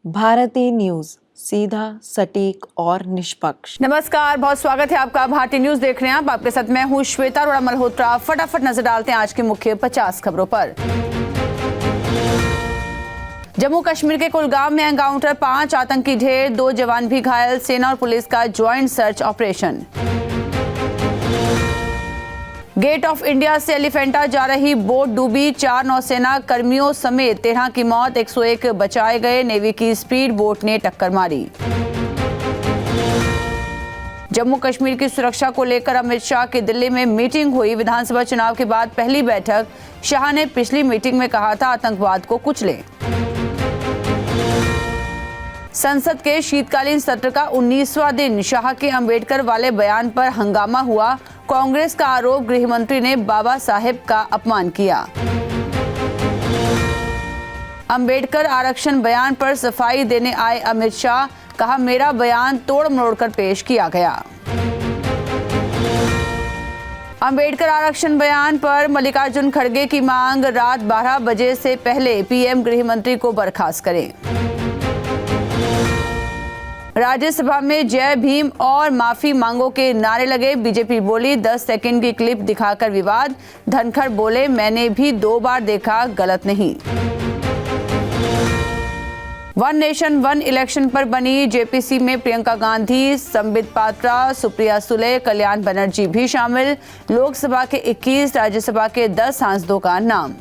Bharti news, सीधा, सटीक और निष्पक्ष। नमस्कार, बहुत स्वागत है आपका। भारती न्यूज देख रहे हैं आप। आपके साथ मैं हूं श्वेता अरोड़ा मल्होत्रा। फटाफट नजर डालते हैं आज की मुख्य 50 खबरों पर। जम्मू कश्मीर के कुलगाम में एनकाउंटर, 5 आतंकी ढेर, 2 जवान भी घायल, सेना और पुलिस का joint search operation. Gate of India से एलिफेंटा जा रही बोट डूबी, 4 नौसेना कर्मियों समेत 13 की मौत, 101 बचाए गए। नेवी की स्पीड बोट ने टक्कर मारी। जम्मू कश्मीर की सुरक्षा को लेकर अमित शाह की दिल्ली में मीटिंग हुई। विधानसभा चुनाव के बाद पहली बैठक। शाह ने पिछली मीटिंग में कहा था आतंकवाद को कुचलें। संसद के शीतकालीन सत्र का 19वां दिन। शाह के अंबेडकर वाले बयान पर हंगामा हुआ। कांग्रेस का आरोप, गृह मंत्री ने बाबा साहेब का अपमान किया। अंबेडकर आरक्षण बयान पर सफाई देने आए अमित शाह, कहा मेरा बयान तोड़ मरोड़ कर पेश किया गया। अंबेडकर आरक्षण बयान पर मल्लिकार्जुन खड़गे की मांग, रात 12 बजे से पहले पीएम गृह मंत्री को बर्खास्त करें। राज्यसभा में जय भीम और माफी मांगो के नारे लगे। बीजेपी बोली 10 सेकंड की क्लिप दिखाकर विवाद। धनखड़ बोले मैंने भी 2 बार देखा, गलत नहीं। वन नेशन वन इलेक्शन पर बनी जेपीसी में प्रियंका गांधी, संबित पात्रा, सुप्रिया सुले, कल्याण बनर्जी भी शामिल। लोकसभा के 21, राज्यसभा के 10 सांसदों का नाम।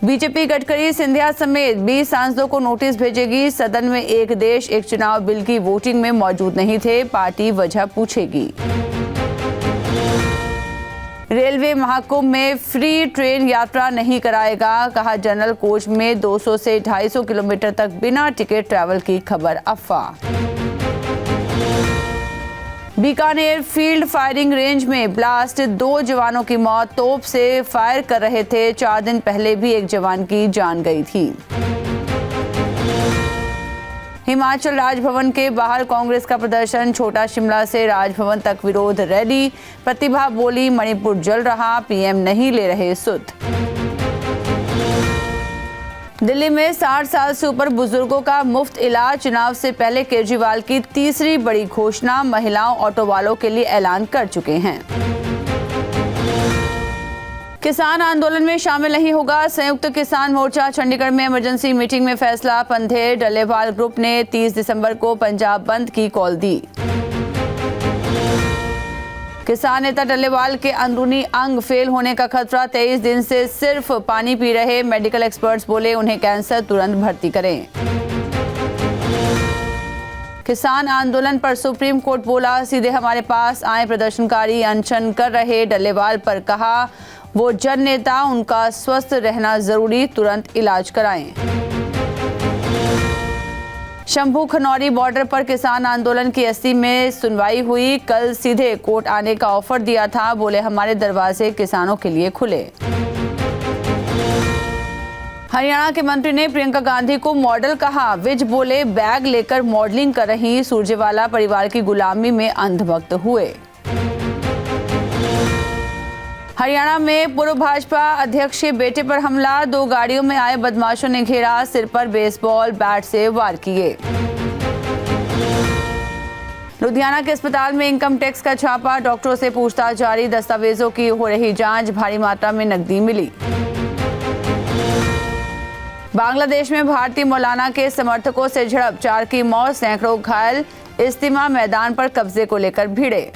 बीजेपी गडकरी, सिंधिया समेत 20 सांसदों को नोटिस भेजेगी। सदन में एक देश एक चुनाव बिल की वोटिंग में मौजूद नहीं थे, पार्टी वजह पूछेगी। रेलवे महाकुंभ में फ्री ट्रेन यात्रा नहीं कराएगा, कहा जनरल कोच में 200 से 250 किलोमीटर तक बिना टिकट ट्रैवल की खबर अफवाह। बीकानेर फील्ड फायरिंग रेंज में ब्लास्ट, 2 जवानों की मौत। तोप से फायर कर रहे थे। 4 दिन पहले भी एक जवान की जान गई थी। हिमाचल राजभवन के बाहर कांग्रेस का प्रदर्शन, छोटा शिमला से राजभवन तक विरोध रैली। प्रतिभा बोली मणिपुर जल रहा, पीएम नहीं ले रहे सुध। दिल्ली में 60 साल से ऊपर बुजुर्गों का मुफ्त इलाज। चुनाव से पहले केजरीवाल की तीसरी बड़ी घोषणा, महिलाओं ऑटो वालों के लिए ऐलान कर चुके हैं। किसान आंदोलन में शामिल नहीं होगा संयुक्त किसान मोर्चा, चंडीगढ़ में इमरजेंसी मीटिंग में फैसला। पंधेर डल्लेवाल ग्रुप ने 30 दिसंबर को पंजाब बंद की कॉल दी। किसान नेता डल्लेवाल के अंदरूनी अंग फेल होने का खतरा, 23 दिन से सिर्फ पानी पी रहे। मेडिकल एक्सपर्ट्स बोले उन्हें कैंसर, तुरंत भर्ती करें। किसान आंदोलन पर सुप्रीम कोर्ट बोला सीधे हमारे पास आए प्रदर्शनकारी, अनशन कर रहे। डल्लेवाल पर कहा वो जन नेता, उनका स्वस्थ रहना जरूरी, तुरंत इलाज कराएं। शंभू खनौरी बॉर्डर पर किसान आंदोलन की 80 में सुनवाई हुई। कल सीधे कोर्ट आने का ऑफर दिया था, बोले हमारे दरवाजे किसानों के लिए खुले। हरियाणा के मंत्री ने प्रियंका गांधी को मॉडल कहा। विज बोले बैग लेकर मॉडलिंग कर रही। सुरजेवाला परिवार की गुलामी में अंधभक्त हुए। हरियाणा में पूर्व भाजपा अध्यक्ष के बेटे पर हमला, 2 गाड़ियों में आए बदमाशों ने घेरा, सिर पर बेसबॉल बैट से वार किए। लुधियाना के अस्पताल में इनकम टैक्स का छापा, डॉक्टरों से पूछताछ जारी। दस्तावेजों की हो रही जांच, भारी मात्रा में नकदी मिली। बांग्लादेश में भारतीय मौलाना के समर्थकों से झड़प, 4 की मौत, सैकड़ों घायल। इज्तिमा मैदान पर कब्जे को लेकर भिड़े।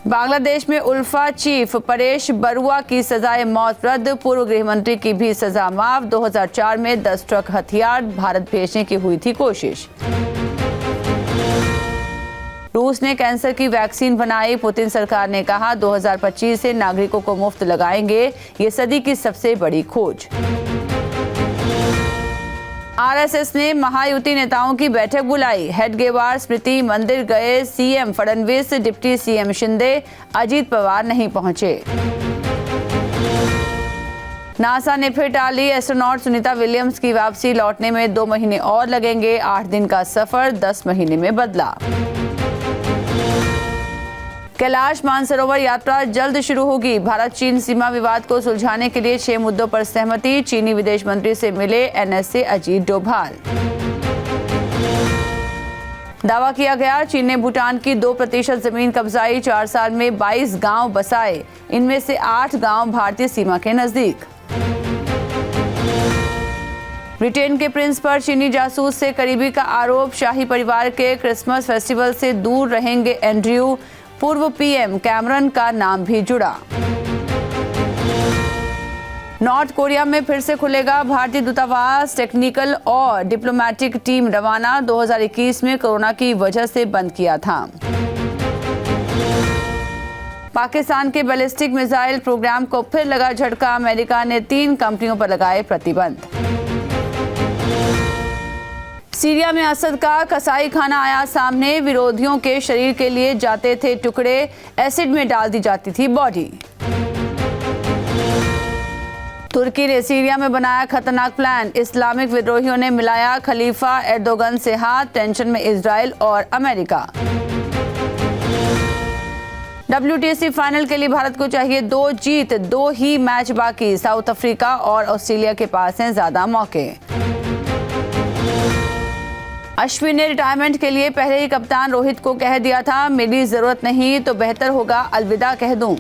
बांग्लादेश में उल्फा चीफ परेश बरुआ की सजाए मौत रद्द, पूर्व गृह मंत्री की भी सजा माफ। 2004 में 10 ट्रक हथियार भारत भेजने की हुई थी कोशिश। रूस ने कैंसर की वैक्सीन बनाई, पुतिन सरकार ने कहा 2025 से नागरिकों को मुफ्त लगाएंगे, ये सदी की सबसे बड़ी खोज। आरएसएस ने महायुति नेताओं की बैठक बुलाई, हेडगेवार स्मृति मंदिर गए CM Fadnavis, deputy CM Shinde, Ajit Pawar नहीं पहुंचे। नासा ने फिर टाली एस्ट्रोनॉट सुनीता विलियम्स की वापसी, लौटने में 2 महीने और लगेंगे। 8 दिन का सफर 10 महीने में बदला। कैलाश मानसरोवर यात्रा जल्द शुरू होगी। भारत चीन सीमा विवाद को सुलझाने के लिए 6 मुद्दों पर सहमति। चीनी विदेश मंत्री से मिले NSA अजीत डोभाल। दावा किया गया, चीन ने भूटान की 2% जमीन कब्जाई, 4 साल में 22 गांव बसाए, इनमें से 8 गांव भारतीय सीमा के नजदीक। ब्रिटेन के प्रिंस पर चीनी जासूस से करीबी का आरोप। शाही परिवार के क्रिसमस फेस्टिवल से दूर रहेंगे एंड्रयू। पूर्व PM कैमरन का नाम भी जुड़ा। नॉर्थ कोरिया में फिर से खुलेगा भारतीय दूतावास। टेक्निकल और डिप्लोमेटिक टीम रवाना। 2021 में कोरोना की वजह से बंद किया था। पाकिस्तान के बैलिस्टिक मिसाइल प्रोग्राम को फिर लगा झटका। अमेरिका ने 3 कंपनियों पर लगाए प्रतिबंध। सीरिया में असद का कसाई खाना आया सामने। विरोधियों के शरीर के लिए जाते थे टुकड़े, एसिड में डाल दी जाती थी बॉडी। तुर्की ने सीरिया में बनाया खतरनाक प्लान। इस्लामिक विद्रोहियों ने मिलाया खलीफा एर्दोगन से हाथ। टेंशन में इजराइल और अमेरिका। WTC फाइनल के लिए भारत को चाहिए 2 जीत, 2 ही मैच बाकी। साउथ अफ्रीका और ऑस्ट्रेलिया के पास हैं ज्यादा मौके। अश्विन ने रिटायरमेंट के लिए पहले ही कप्तान रोहित को कह दिया था, मेरी जरूरत नहीं तो बेहतर होगा अलविदा कह दूं।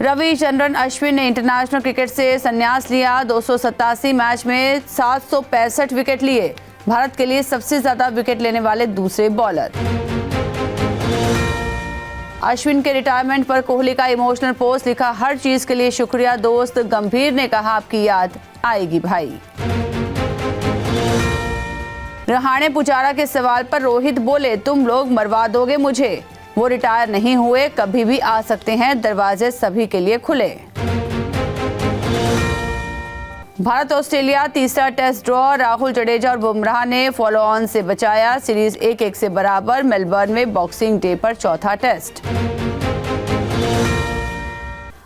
रविचंद्रन अश्विन ने इंटरनेशनल क्रिकेट से संन्यास लिया। 287 मैच में 765 विकेट लिए। भारत के लिए सबसे ज्यादा विकेट लेने वाले दूसरे बॉलर। अश्विन के रिटायरमेंट पर कोहली का इमोशनल पोस्ट लिखा, हर चीज के लिए शुक्रिया दोस्त। गंभीर ने कहा, आपकी याद आएगी भाई। रहाणे पुजारा के सवाल पर रोहित बोले, तुम लोग मरवा दोगे मुझे। वो रिटायर नहीं हुए, कभी भी आ सकते हैं, दरवाजे सभी के लिए खुले। भारत ऑस्ट्रेलिया तीसरा टेस्ट ड्रॉ। राहुल, जडेजा और बुमराह ने फॉलो ऑन से बचाया। सीरीज 1-1 से बराबर। मेलबर्न में बॉक्सिंग डे पर चौथा टेस्ट।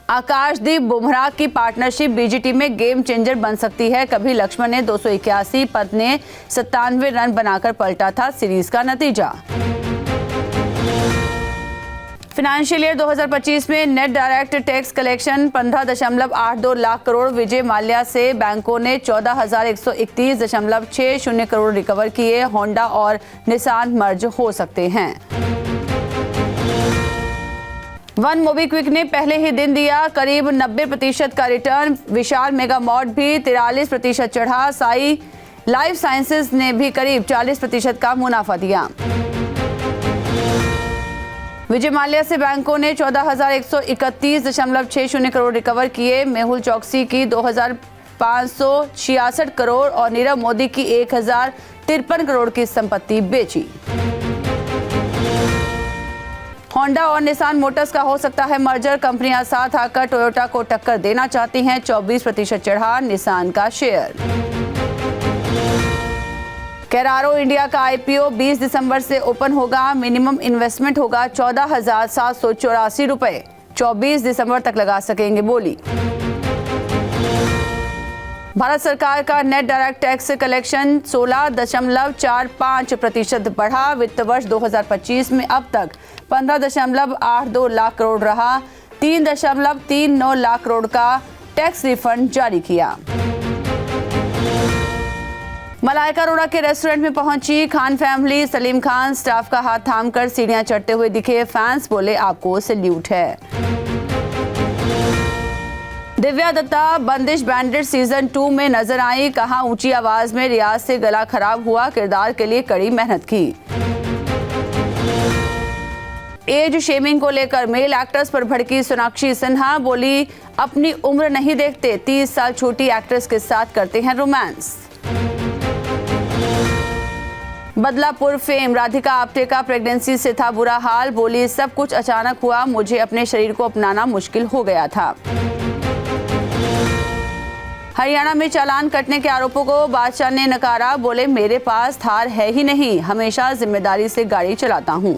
आकाशदीप बुमराह की पार्टनरशिप BGT में गेम चेंजर बन सकती है। कभी लक्ष्मण ने 281, पंत ने 97 रन बनाकर पलटा था सीरीज का नतीजा। फाइनेंशियल ईयर 2025 में net direct tax collection 15.82 lakh crore. Vijay Mallya से बैंकों ने 14,131.60 करोड़ रिकवर किए। होंडा और निसान मर्ज हो सकते हैं। वन मोबीक्विक ने पहले ही दिन दिया करीब 90% का रिटर्न। विशाल मेगा मॉड भी 43% चढ़ा। साई लाइफ साइंसेज ने भी करीब 40% का मुनाफा दिया। विजय माल्या से बैंकों ने 14,131.60 करोड़ रिकवर किए। मेहुल चौकसी की 2,566 करोड़ और नीरव मोदी की 1,053 करोड़ की संपत्ति बेची। होंडा और निसान मोटर्स का हो सकता है मर्जर। कंपनियां साथ आकर टोयोटा को टक्कर देना चाहती हैं। 24% चढ़ा निसान का शेयर। कैरारो इंडिया का IPO 20 दिसंबर से ओपन होगा। मिनिमम इन्वेस्टमेंट होगा 14,784 रुपए। 24 दिसंबर तक लगा सकेंगे बोली। भारत सरकार का नेट डायरेक्ट टैक्स कलेक्शन 16.45% बढ़ा। वित्त वर्ष 2025 में अब तक 15.82 लाख करोड़ रहा। 3.39 लाख करोड़ का टैक्स रिफंड जारी किया। मलाइका अरोड़ा के रेस्टोरेंट में पहुंची खान फैमिली। सलीम खान स्टाफ का हाथ थामकर सीढ़ियां चढ़ते हुए दिखे। फैंस बोले, आपको सैल्यूट है। दिव्या दत्ता बंदिश बैंडिट सीजन 2 में नजर आई। कहा, ऊंची आवाज में रियाज से गला खराब हुआ। किरदार के लिए कड़ी मेहनत की। एज शेमिंग को लेकर मेल एक्ट्रेस पर भड़की सोनाक्षी सिन्हा। बोली, अपनी उम्र नहीं देखते, 30 साल छोटी एक्ट्रेस के साथ करते हैं रोमांस। बदलापुर फेम राधिका आप्टे का प्रेगनेंसी से था बुरा हाल। बोली, सब कुछ अचानक हुआ, मुझे अपने शरीर को अपनाना मुश्किल हो गया था। हरियाणा में चालान कटने के आरोपों को बादशाह ने नकारा। बोले, मेरे पास थार है ही नहीं, हमेशा जिम्मेदारी से गाड़ी चलाता हूं।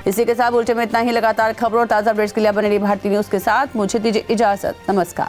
इसी के साथ बुलेटिन में इतना ही। लगातार खबरों और ताजा अपडेट्स के लिए बने रहिए भारतीय न्यूज के साथ। मुझे दीजिए इजाजत। नमस्कार।